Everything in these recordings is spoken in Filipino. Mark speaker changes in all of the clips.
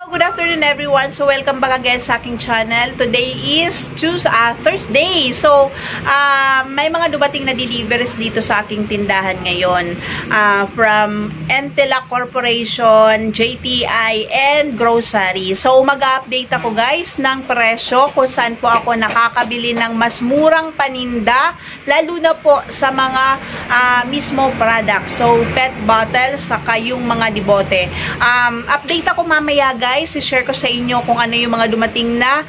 Speaker 1: Good afternoon everyone. So welcome back again sa aking channel. Today is Thursday. So may mga dumating na deliveries dito sa aking tindahan ngayon. From Entela Corporation, JTI, and Grocery. So mag-update ako guys ng presyo kung saan po ako nakakabili ng mas murang paninda. Lalo na po sa mga mismo products. So pet bottles, saka yung mga dibote. Update ako mamaya guys. I-share ko sa inyo kung ano yung mga dumating na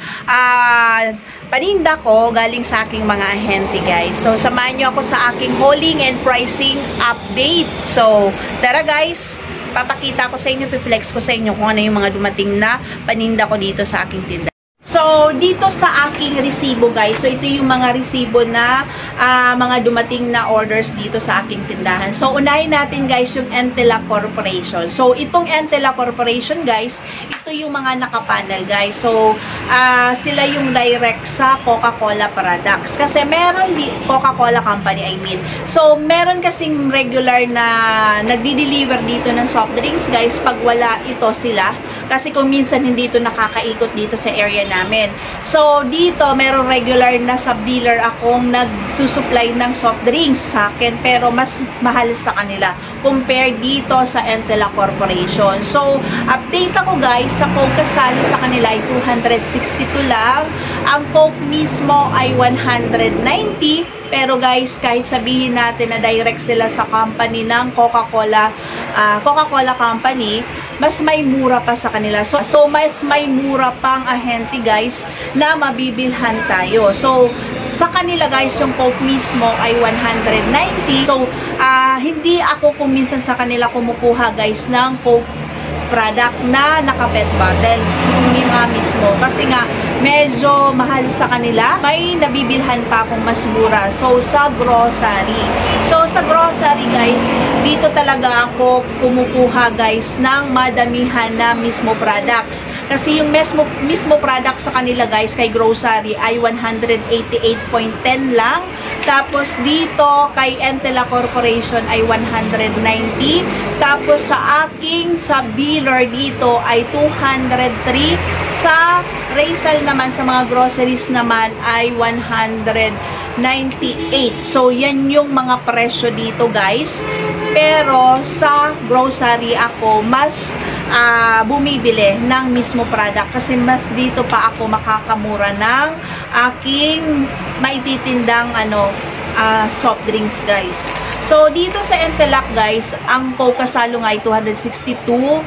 Speaker 1: paninda ko galing sa aking mga ahente guys. So samahan nyo ako sa aking hauling and pricing update. So tara guys, papakita ko sa inyo, flex ko sa inyo kung ano yung mga dumating na paninda ko dito sa aking tindahan. So, dito sa aking resibo guys, so ito yung mga resibo na mga dumating na orders dito sa aking tindahan. So, unahin natin guys yung Entela Corporation. So, itong Entela Corporation guys, ito yung mga nakapanel guys. So, sila yung direct sa Coca-Cola products. Kasi meron Coca-Cola company, I mean. So, meron kasing regular na nagdi-deliver dito ng soft drinks guys pag wala ito sila. Kasi kung minsan hindi ito nakakaikot dito sa area namin. So, dito, meron regular na sub-dealer akong nagsusupply ng soft drinks sa akin. Pero mas mahal sa kanila compare dito sa Entela Corporation. So, update ako guys, sa Coke kasali sa kanila ay 262 lang. Ang Coke mismo ay 190. Pero guys, kahit sabihin natin na direct sila sa company ng Coca-Cola company, mas may mura pa sa kanila. So mas may mura pang ahente guys na mabibilhan tayo. So sa kanila guys, yung Coke mismo ay 190. So hindi ako kung minsan sa kanila kumukuha guys ng Coke product na naka-pet bottles, yung mga mismo. Kasi nga, medyo mahal sa kanila. May nabibilhan pa akong mas mura. So, sa grocery. So, sa grocery guys, dito talaga ako kumukuha guys ng madamihan na mismo products. Kasi yung mismo products sa kanila guys, kay grocery ay 188.10 lang. Tapos dito kay Entela Corporation ay 190. Tapos sa aking sub-dealer dito ay 203. Sa Raysal naman, sa mga groceries naman ay 198. So yan yung mga presyo dito guys. Pero sa grocery ako mas bumibili ng mismo product kasi mas dito pa ako makakamura ng aking maititindang soft drinks guys. So dito sa Entelac guys, ang Coke kasalo nga ay 262.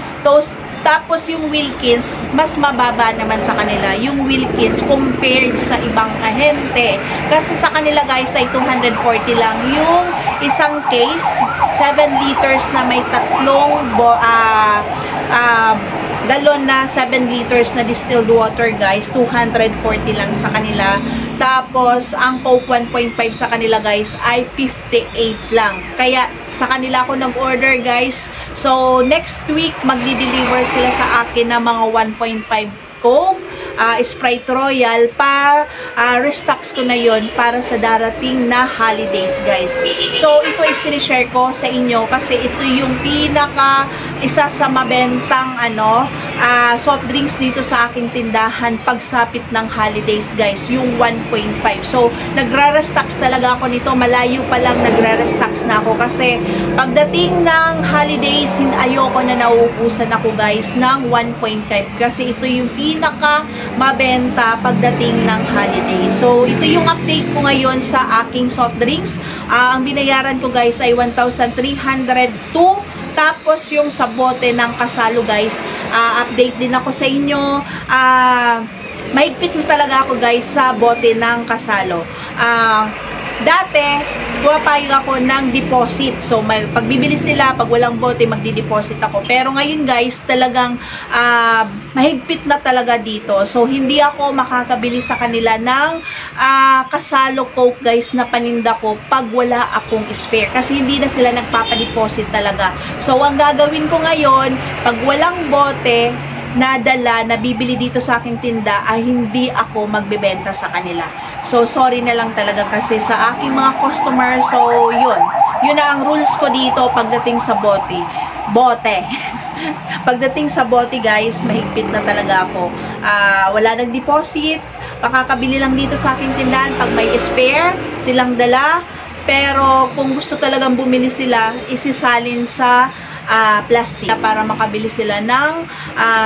Speaker 1: Tapos yung Wilkins, mas mababa naman sa kanila yung Wilkins compared sa ibang ahente. Kasi sa kanila guys ay 240 lang yung isang case, 7 liters na may tatlong galon na 7 liters na distilled water guys, 240 lang sa kanila. Tapos ang Coke 1.5 sa kanila guys ay 58 lang. Kaya sa kanila ako nag-order guys. So next week magdi-deliver sila sa akin ng mga 1.5 Coke, Sprite Royal, restocks ko na yon para sa darating na holidays guys. So ito ay sinishare ko sa inyo kasi ito yung isa sa mabentang soft drinks dito sa aking tindahan pagsapit ng holidays guys, yung 1.5. So nagra-restocks talaga ako nito, malayo pa lang nagra-restocks na ako kasi pagdating ng holidays ayoko na nauubusan ako guys ng 1.5 kasi ito yung pinaka mabenta pagdating ng holiday. So ito yung update ko ngayon sa aking soft drinks. Ang binayaran ko guys ay 1,302. Tapos yung sa bote ng kasalo guys, update din ako sa inyo. Mahigpit na talaga ako guys sa bote ng kasalo. Dati, pumapayag ako ng deposit. So, pagbibili sila, pag walang bote, magdi-deposit ako. Pero ngayon guys, talagang mahigpit na talaga dito. So, hindi ako makakabili sa kanila ng kasalo Coke guys na paninda ko pag wala akong spare. Kasi hindi na sila nagpapadeposit talaga. So, ang gagawin ko ngayon, pag walang bote, nadala, nabibili dito sa aking tinda, ay hindi ako magbebenta sa kanila. So, sorry na lang talaga kasi sa aking mga customers. So, yun na ang rules ko dito pagdating sa bote. Pagdating sa bote guys, mahigpit na talaga ako. Wala nang deposit, makakabili lang dito sa aking tindahan pag may spare silang dala. Pero kung gusto talagang bumili sila, isisalin sa plastic para makabili sila ng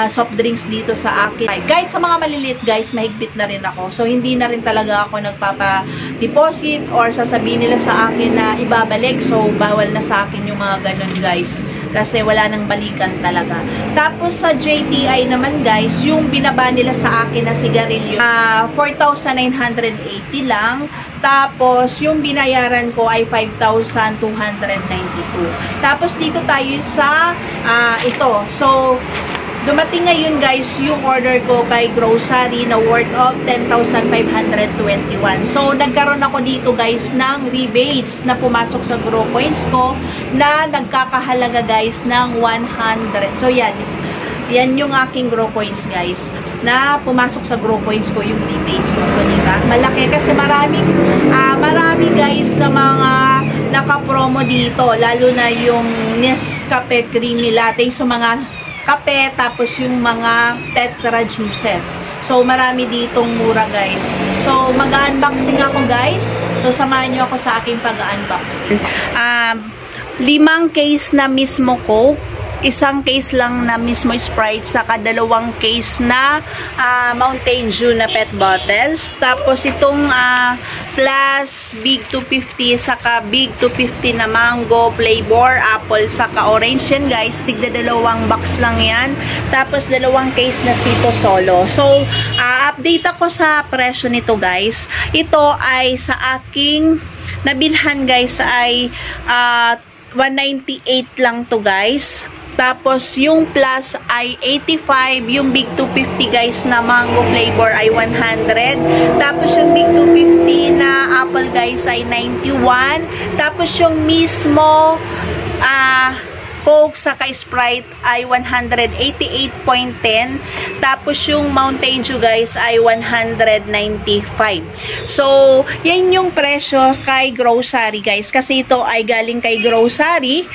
Speaker 1: soft drinks dito sa akin. Guys, sa mga maliliit guys, mahigpit na rin ako. So, hindi na rin talaga ako nagpapa-deposit or sasabihin nila sa akin na ibabalik. So, bawal na sa akin yung mga ganun guys. Kasi wala nang balikan talaga. Tapos sa JTI naman guys, yung binaba nila sa akin na sigarilyo, 4,980 lang. Tapos yung binayaran ko ay 5,292. Tapos dito tayo sa ito. So, dumating ngayon guys yung order ko kay grocery na worth of 10,521. So, nagkaroon ako dito guys ng rebates na pumasok sa Grow Points ko na nagkakahalaga guys ng 100. So, yan. Yan yung aking Grow Points guys na pumasok sa Grow Points ko yung rebates ko. So, diba? Malaki kasi marami guys na mga naka-promo dito. Lalo na yung Nescafe Creamy Latte. So, mga kape, tapos yung mga tetra juices. So, marami ditong mura, guys. So, mag-unboxing ako, guys. So, samahan nyo ako sa aking pag-unboxing. 5 case na mismo Coke, 1 case lang na mismo Sprite, saka 2 case na Mountain Dew na pet bottles. Tapos, itong plus Big 250, saka Big 250 na mango flavor, apple, saka orange yan guys. Tigda 2 box lang yan. Tapos 2 case na Sito Solo. So, update ako sa presyo nito guys. Ito ay sa aking nabilhan guys ay 198 lang to guys. Tapos, yung plus ay 85. Yung Big 250 guys na mango flavor ay 100. Tapos, yung Big 250 na apple guys ay 91. Tapos, yung mismo Coke saka Sprite ay 188.10. Tapos, yung Mountain Dew guys ay 195. So, yan yung presyo kay grocery guys. Kasi ito ay galing kay grocery.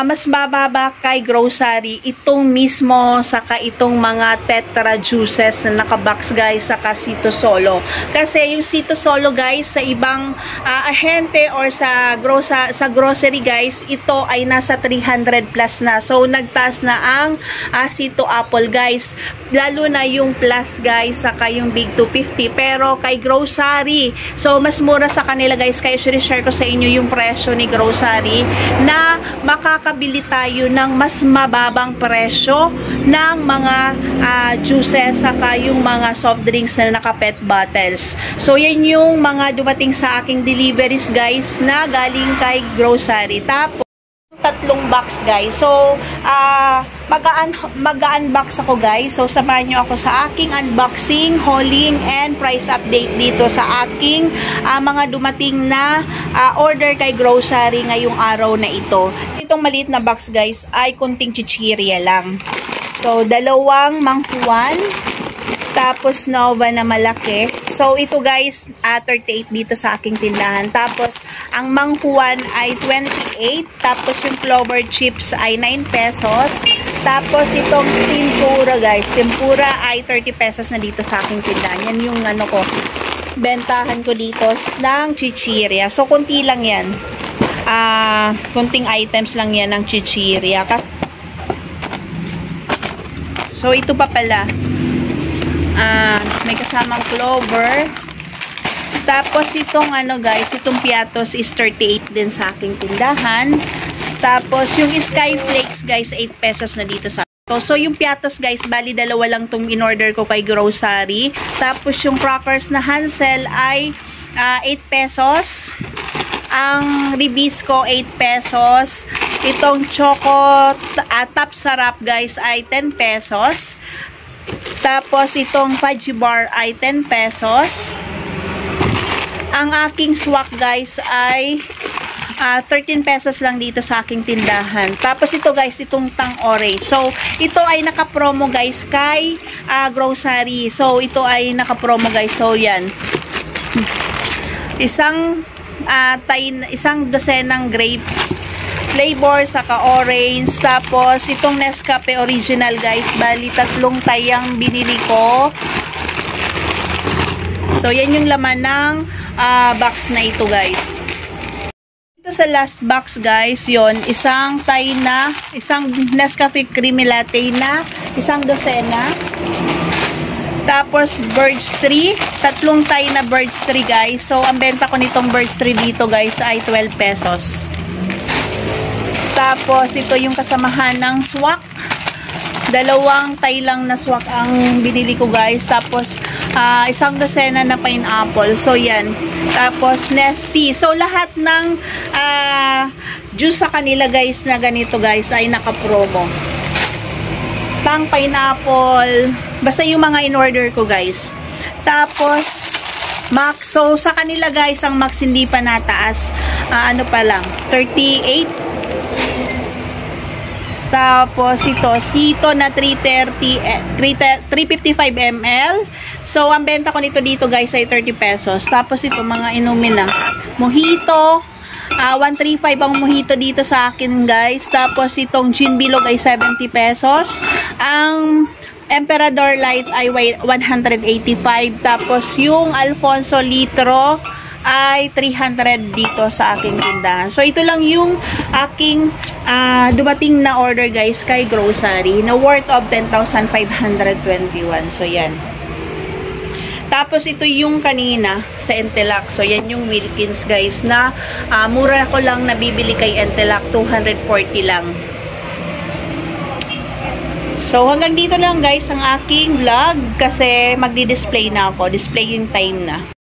Speaker 1: Mas bababa kay grocery itong mismo saka itong mga tetra juices na nakabox guys saka Sito Solo. Kasi yung Sito Solo guys sa ibang ahente or sa grocery guys, ito ay nasa 300 plus na. So, nagtaas na ang Sito Apple guys. Lalo na yung plus guys saka yung Big 250. Pero kay grocery, so mas mura sa kanila guys. Kaya share ko sa inyo yung presyo ni grocery na makakabili tayo ng mas mababang presyo ng mga juices saka yung mga soft drinks na naka-pet bottles. So, yan yung mga dumating sa aking deliveries guys na galing kay grocery. Tapos 3 box guys. So, mag-unbox ako guys. So, samahan nyo ako sa aking unboxing, hauling, and price update dito sa aking mga dumating na order kay grocery ngayong araw na ito. Itong maliit na box guys ay kunting chichirya lang. So, 2 mangkuwan. Tapos, Nova na malaki. So, ito guys, 38 dito sa aking tindahan. Tapos, ang mangkuwan ay 28. Tapos, yung Clover chips ay 9 pesos. Tapos, itong tempura guys. Tempura ay 30 pesos na dito sa aking tindahan. Yan yung ano ko, bentahan ko dito ng chichirya. So, kunti lang yan. Kunting items lang yan ng chichirya. So, ito pa pala. May kasamang Clover. Tapos itong ano guys, itong Piatos is 38 din sa aking tindahan. Tapos yung Sky Flakes guys, 8 pesos na dito sa So, yung Piatos guys, bali 2 lang itong in-order ko kay grocery. Tapos yung crackers na Hansel ay 8 pesos. Ang Ribisco, 8 pesos. Itong Choco Top Sarap guys ay 10 pesos. Tapos, itong Fudgy Bar ay 10 pesos. Ang aking swak guys ay 13 pesos lang dito sa aking tindahan. Tapos, ito guys, itong Tang Orange. So, ito ay naka-promo guys kay grocery. So, ito ay naka-promo guys. So, yan. Isang dosenang grapes flavor, saka orange. Tapos, itong Nescafe original guys. Bali, 3 tayang binili ko. So, yan yung laman ng box na ito guys. Ito sa last box guys, yon isang Nescafe Creamy Latte na, 1 dosena. Tapos, Birds 3. 3 Thai na Birds 3 guys. So, ang benta ko nitong Birds 3 dito guys ay 12 pesos. Tapos, ito yung kasamahan ng swak. 2 Thai lang na swak ang binili ko guys. Tapos, 1 dosena na pineapple. So, yan. Tapos, Nestea. So, lahat ng juice sa kanila guys na ganito guys ay naka-promo. Tang pineapple. Basta yung mga in-order ko guys. Tapos, Max. So, sa kanila guys, ang Max hindi pa nataas. Ano pa lang? 38. Tapos, ito, Sito na 355 ml. So, ang benta ko nito dito guys ay 30 pesos. Tapos, ito, mga inumin na. Mojito. 135 ang mojito dito sa akin guys. Tapos, itong gin bilog ay 70 pesos. Ang Emperador Light ay 185. Tapos, yung Alfonso Litro ay 300 dito sa aking tindahan. So, ito lang yung aking dumating na order guys kay grocery na worth of 10,521. So, yan. Tapos, ito yung kanina sa Intelak. So, yan yung Wilkins guys na mura ko lang nabibili kay Intelak. 240 lang. So, hanggang dito lang guys ang aking vlog kasi magdi-display na ako. Displaying time na.